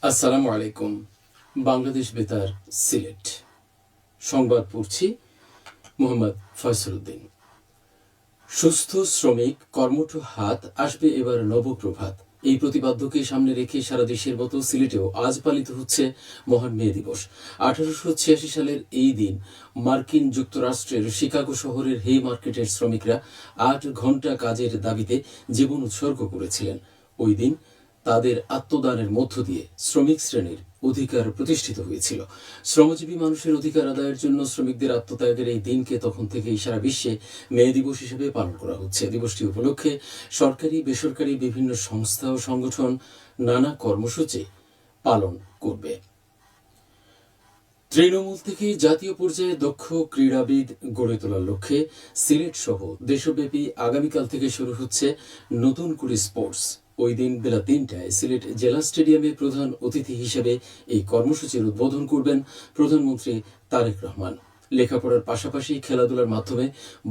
আসসালামু আলাইকুম। বাংলাদেশ বেতার, সিলেট। সংবাদ পড়ছি মোহাম্মদ ফয়সল উদ্দিন। সুস্থ শ্রমিক, কর্মঠ হাত, আসবে এবার নবপ্রভাত। এই প্রতিপাদ্যকে সামনে রেখে সারা দেশের মতো সিলেটেও আজ পালিত হচ্ছে মহান মে দিবস। 1886 সালের এই দিন মার্কিন যুক্তরাষ্ট্রের শিকাগো শহরের হে মার্কেটের শ্রমিকরা 8 ঘন্টা কাজের দাবিতে জীবন উৎসর্গ করেছিলেন। ওই দিন তাদের আত্মদানের মধ্য দিয়ে শ্রমিক শ্রেণীর অধিকার প্রতিষ্ঠিত হয়েছিল। শ্রমজীবী মানুষের অধিকার আদায়ের জন্য শ্রমিকদের আত্মত্যাগের এই দিনকে তখন থেকেই সারা বিশ্বে মে দিবস হিসেবে পালন করা হচ্ছে। দিবসটি উপলক্ষে সরকারি বেসরকারি বিভিন্ন সংস্থা ও সংগঠন নানা কর্মসূচি পালন করবে। তৃণমূল থেকে জাতীয় পর্যায়ে দক্ষ ক্রীড়াবিদ গড়ে তোলার লক্ষ্যে সিলেট সহ দেশব্যাপী আগামীকাল থেকে শুরু হচ্ছে নতুন করে স্পোর্টস। ওই দিন বেলা 3টায় সিলেট জেলা স্টেডিয়ামে প্রধান অতিথি হিসেবে এই কর্মসূচির উদ্বোধন করবেন প্রধানমন্ত্রী তারেক রহমান। লেখাপড়ার পাশাপাশি খেলাধুলার মাধ্যমে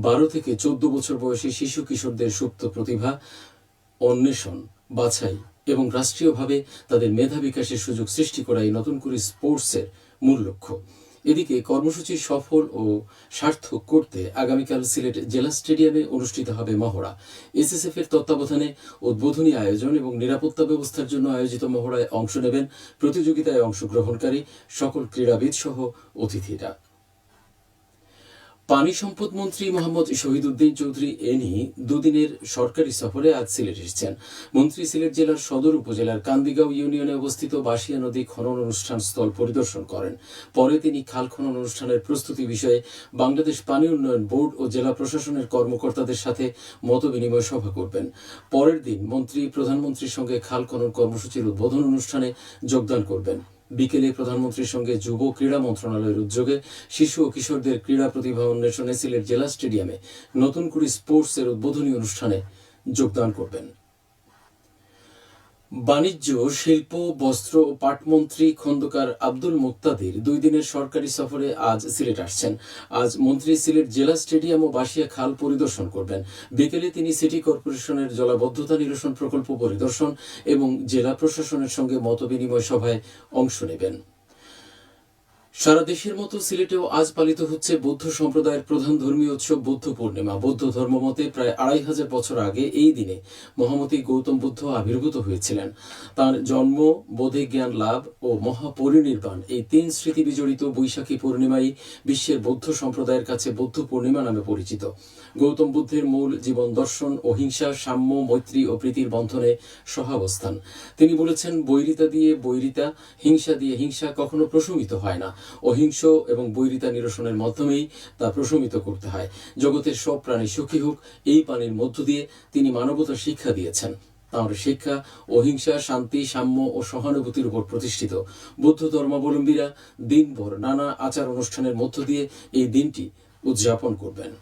12 থেকে 14 বছর বয়সী শিশু কিশোরদের সুপ্ত প্রতিভা অন্বেষণ, বাছাই এবং রাষ্ট্রীয়ভাবে তাদের মেধা বিকাশের সুযোগ সৃষ্টি করাই নতুন করে স্পোর্টসের মূল লক্ষ্য। এদিকে কর্মসূচি সফল ও সার্থক করতে আগামীকাল সিলেট জেলা স্টেডিয়ামে অনুষ্ঠিত হবে মহড়া। এসএসএফ এর তত্ত্বাবধানে উদ্বোধনী আয়োজন এবং নিরাপত্তা ব্যবস্থার জন্য আয়োজিত মহড়ায় অংশ নেবেন প্রতিযোগিতায় অংশগ্রহণকারী সকল ক্রীড়াবিদ সহ অতিথিরা। পানি সম্পদ মন্ত্রী মোহাম্মদ শহীদুদ্দিন চৌধুরী এনি দুদিনের সরকারি সফরে আজ সিলেট এসেছেন। মন্ত্রী সিলেট জেলার সদর উপজেলার কান্দিগাঁও ইউনিয়নে অবস্থিত বাসিয়া নদী খনন অনুষ্ঠান স্থল পরিদর্শন করেন। পরে তিনি খাল খনন অনুষ্ঠানের প্রস্তুতি বিষয়ে বাংলাদেশ পানি উন্নয়ন বোর্ড ও জেলা প্রশাসনের কর্মকর্তাদের সাথে মতবিনিময় সভা করবেন। পরের দিন মন্ত্রী প্রধানমন্ত্রীর সঙ্গে খাল খনন কর্মসূচির উদ্বোধন অনুষ্ঠানে যোগদান করবেন। বিকেলে প্রধানমন্ত্রীর সঙ্গে যুব ক্রীড়া মন্ত্রণালয়ের উদ্যোগে শিশু ও কিশোরদের ক্রীড়া প্রতিভা অন্বেষণে সিলেট জেলা স্টেডিয়ামে নতুন করে স্পোর্টসের উদ্বোধনী অনুষ্ঠানে যোগদান করবেন। বাণিজ্য, শিল্প, বস্ত্র ও পাটমন্ত্রী খন্দকার আব্দুল মুক্তাদির 2 দিনের সরকারি সফরে আজ সিলেট আসছেন। আজ মন্ত্রী সিলেট জেলা স্টেডিয়াম ও বাসিয়া খাল পরিদর্শন করবেন। বিকেলে তিনি সিটি কর্পোরেশনের জলাবদ্ধতা নিরসন প্রকল্প পরিদর্শন এবং জেলা প্রশাসনের সঙ্গে মতবিনিময় সভায় অংশ নেবেন। সারা দেশের মতো সিলেটেও আজ পালিত হচ্ছে বৌদ্ধ সম্প্রদায়ের প্রধান ধর্মীয় উৎসব বুদ্ধ পূর্ণিমা। বৌদ্ধ ধর্মমতে প্রায় 2500 বছর আগে এই দিনে মহামতি গৌতম বুদ্ধ আবির্ভূত হয়েছিলেন। তার জন্ম, বোধে জ্ঞান লাভ ও মহাপরিনির্বাণ, এই 3 স্মৃতি বিজড়িত বৈশাখী পূর্ণিমাই বিশ্বের বৌদ্ধ সম্প্রদায়ের কাছে বৌদ্ধ পূর্ণিমা নামে পরিচিত। গৌতম বুদ্ধের মূল জীবন দর্শন অহিংসা, সাম্য, মৈত্রী ও প্রীতির বন্ধনে সহাবস্থান। তিনি বলেছেন, বৈরিতা দিয়ে বৈরিতা, হিংসা দিয়ে হিংসা কখনো প্রশমিত হয় না। অহিংস এবং বৈরিতা নিরসনের মাধ্যমেই তা প্রশমিত করতে হয়। জগতের সব প্রাণী সুখী হোক, এই বাণীর মধ্য দিয়ে তিনি মানবতার শিক্ষা দিয়েছেন। তাঁর শিক্ষা অহিংসা, শান্তি, সাম্য ও সহানুভূতির উপর প্রতিষ্ঠিত। বৌদ্ধ ধর্মাবলম্বীরা দিনভর নানা আচার অনুষ্ঠানের মধ্য দিয়ে এই দিনটি উদযাপন করবেন।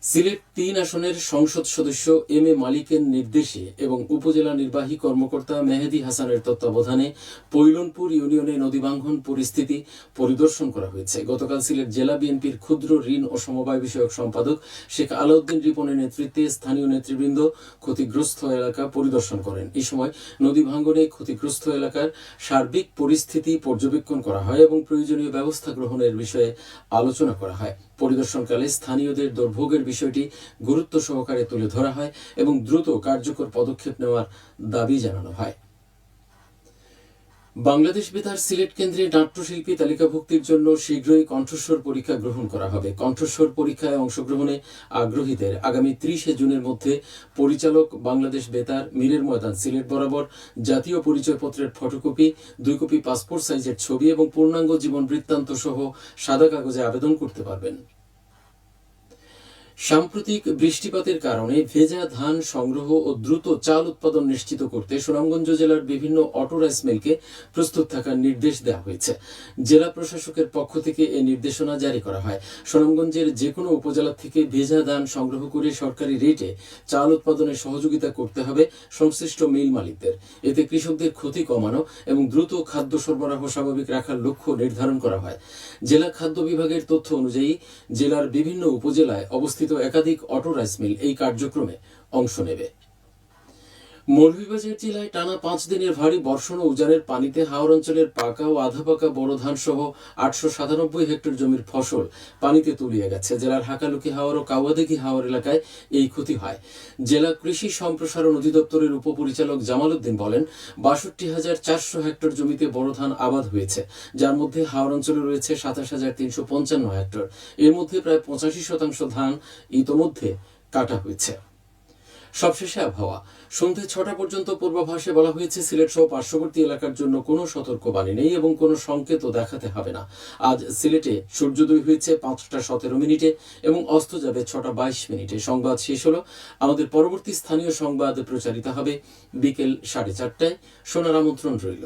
সিলেট 3 আসনের সংসদ সদস্য এম এ মালিকের নির্দেশে এবং উপজেলা নির্বাহী কর্মকর্তা মেহেদী হাসানের তত্ত্বাবধানে পৈলনপুর ইউনিয়নে নদী ভাঙ্গন পরিস্থিতি পরিদর্শন করা হয়েছে। গতকাল সিলেট জেলা বিএনপির ক্ষুদ্র ঋণ ও সমবায় বিষয়ক সম্পাদক শেখ আলাউদ্দিন রিপনের নেতৃত্বে স্থানীয় নেতৃবৃন্দ ক্ষতিগ্রস্ত এলাকা পরিদর্শন করেন। এই সময় নদী ভাঙ্গনে ক্ষতিগ্রস্ত এলাকার সার্বিক পরিস্থিতি পর্যবেক্ষণ করা হয় এবং প্রয়োজনীয় ব্যবস্থা গ্রহণের বিষয়ে আলোচনা করা হয়। পরিদর্শনকালে স্থানীয়দের দুর্ভোগের বিষয়টি গুরুত্ব সহকারে তুলে ধরা হয় এবং দ্রুত কার্যকর পদক্ষেপ নেওয়ার দাবি জানানো হয়। বাংলাদেশ বেতার সিলেট কেন্দ্রে নাট্যশিল্পী তালিকাভুক্তির জন্য শীঘ্রই কণ্ঠস্বর পরীক্ষা গ্রহণ করা হবে। কণ্ঠস্বর পরীক্ষায় অংশগ্রহণে আগ্রহীদের আগামী 30 জুনের মধ্যে পরিচালক বাংলাদেশ বেতার, মীরের ময়দান, সিলেট বরাবর জাতীয় পরিচয়পত্রের ফটোকপি, 2 কপি পাসপোর্ট সাইজের ছবি এবং পূর্ণাঙ্গ জীবন বৃত্তান্ত সহ সাদা কাগজে আবেদন করতে পারবেন। সাম্প্রতিক বৃষ্টিপাতের কারণে ভেজা ধান সংগ্রহ ও দ্রুত চাল উৎপাদন নিশ্চিত করতে সুনামগঞ্জ জেলার বিভিন্ন অটো রাইস মিলকে প্রস্তুত থাকার নির্দেশ দেওয়া হয়েছে। জেলা প্রশাসকের পক্ষ থেকে এই নির্দেশনা জারি করা হয়। সুনামগঞ্জের যে কোনো উপজেলা থেকে ভেজা ধান সংগ্রহ করে সরকারি রেটে চাল উৎপাদনে সহযোগিতা করতে হবে সংশ্লিষ্ট মিল মালিকদের। এতে কৃষকদের ক্ষতি কমানো এবং দ্রুত খাদ্য সরবরাহ স্বাভাবিক রাখার লক্ষ্য নির্ধারণ করা হয়। জেলা খাদ্য বিভাগের তথ্য অনুযায়ী জেলার বিভিন্ন উপজেলায় অবস্থিত একাধিক অটো রাইস মিল এই কার্যক্রমে অংশ নেবে। মৌলভীবাজার জেলায় টানা 5 দিনের ভারী বর্ষণ ও উজানের পানিতে হাওর অঞ্চলের পাকা ও আধা পাকা বোরো ধান সহ 897 হেক্টর জমির ফসল পানিতে তলিয়ে গেছে। জেলার হাকালুকি হাওর ও কাওয়াদিঘি হাওর এলাকায় এই ক্ষতি হয়। জেলা কৃষি সম্প্রসারণ অধিদপ্তরের উপপরিচালক জামাল উদ্দিন বলেন, 62,400 হেক্টর জমিতে বোরো ধান আবাদ হয়েছে, যার মধ্যে হাওর অঞ্চলে রয়েছে 27,355 হেক্টর। এর মধ্যে প্রায় 85% ধান ইতোমধ্যে কাটা হয়েছে। সবশেষে আবহাওয়া। সন্ধ্যে 6টা পর্যন্ত পূর্বাভাসে বলা হয়েছে সিলেট সহ পার্শ্ববর্তী এলাকার জন্য কোনো সতর্কবাণী নেই এবং কোনো সংকেতও দেখাতে হবে না। আজ সিলেটে সূর্যোদয় হয়েছে 5টা 17 মিনিটে এবং অস্ত যাবে 6টা 22 মিনিটে। সংবাদ শেষ হলো। আমাদের পরবর্তী স্থানীয় সংবাদ প্রচারিত হবে বিকেল 4:30টায়। শোনার আমন্ত্রণ রইল।